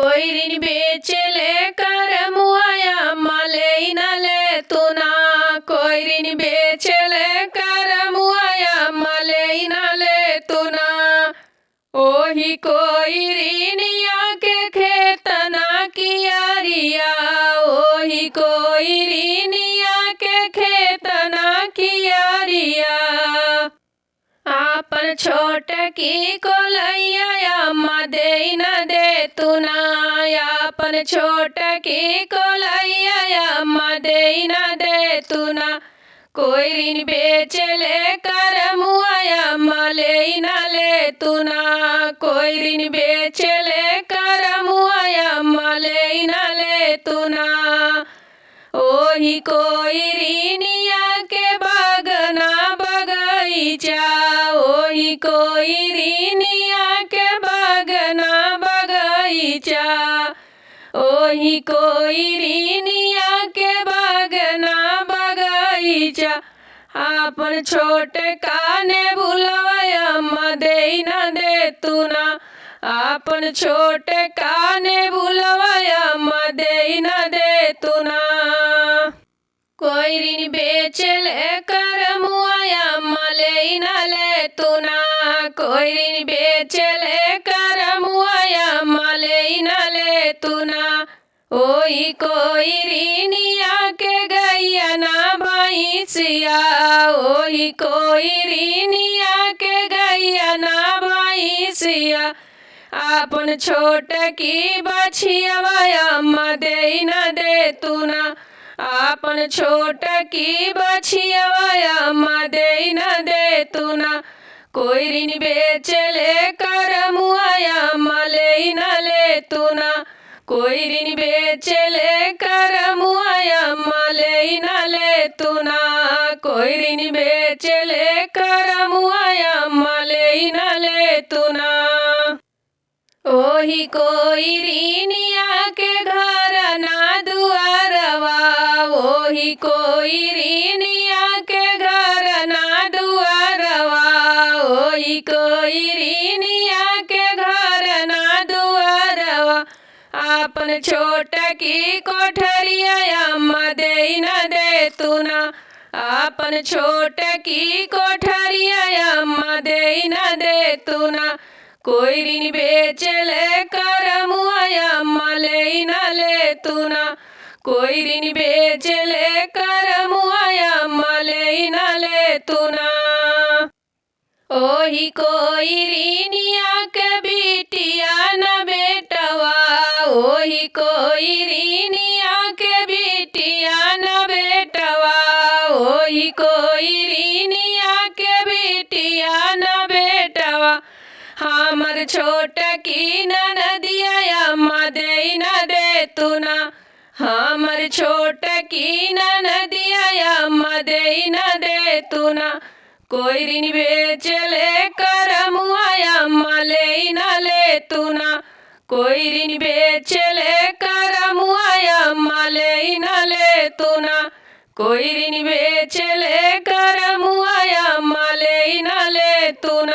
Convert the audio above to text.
कोई ऋण बेचले कर मुआया मले न ले तू ना। कोई ऋण बेचले कर मुआया मले न ले तू ना। ओही कोई ऋणिया के खेत ना कियारिया। ओही कोई ऋणिया के खेत ना कियारिया। आपन छोट की कोलैया अम्मा दे न दे तू ना। आपन छोट की कोलैया अम्मा दे न दे तू ना। कोई ऋण बेचले कर मुआया अम्मा ले न ले तू ना। कोई ऋण बेचले कर मुआया अम्मा ले न ले तू ना। ओही कोई ऋणिया के बागना बगीचा। ओही कोई ऋणिया के बागना बगीचा। ओही कोई ऋणिया के बागना बगीचा। आपन छोट काने बुलवाया अम्मा दे न दे तू ना। आपन छोट काने बुलवाया अम्मा दे न दे तू ना। कोई ऋण बेचले कर मुआया अम्मा ले न ले तू ना। कोई ऋण बेचले कर मुआया अम्मा ले न ले तू ना। ओही कोई ऋणिया के गैया ना भैंसिया। ओही कोई ऋणिया के गैया ना भैंसिया। आपन छोट की बछिया अम्मा दे न दे तू ना। आपन छोट की बछिया अम्मा दे न दे तू ना। कोई ऋण बेचले कर मुआया अम्मा ले न ले तू ना। कोई ऋण बेचले कर मुआया अम्मा ले न ले तू ना। कोई ऋण बेचले कर मुआया अम्मा ले न ले तू ना। ओही कोई ऋणिया के घर ना दुआरवा। ओही कोई ऋणिया के घर ना दुआरवा। ओही कोई ऋणिया के घर ना दुआरवा। आपन छोट की कोठरिया अम्मा दे न दे तू ना। आपन छोट की कोठरिया अम्मा दे न दे तू ना। कोई ऋण बेचले कर मुआया अम्मा ले न ले तू ना। कोई ऋण बेचले कर मुआया अम्मा ले न ले तू ना। ओही कोई ऋणिया के बिटिया न बेटवा। ओही कोई ऋणिया के बिटिया न बेटवा। ओही कोई ऋणिया के बिटिया न बेटवा। हमर छोट की ननदिया अम्मा दे न दे तू ना। हमर छोट की ननदिया अम्मा दे न दे तू ना। कोई ऋण बेचले कर मुआया अम्मा ले न ले तू ना। कोई ऋण बेचले कर मुआया अम्मा ले न ले तू ना। कोई ऋण बेचले कर मुआया अम्मा ले न ले तू ना।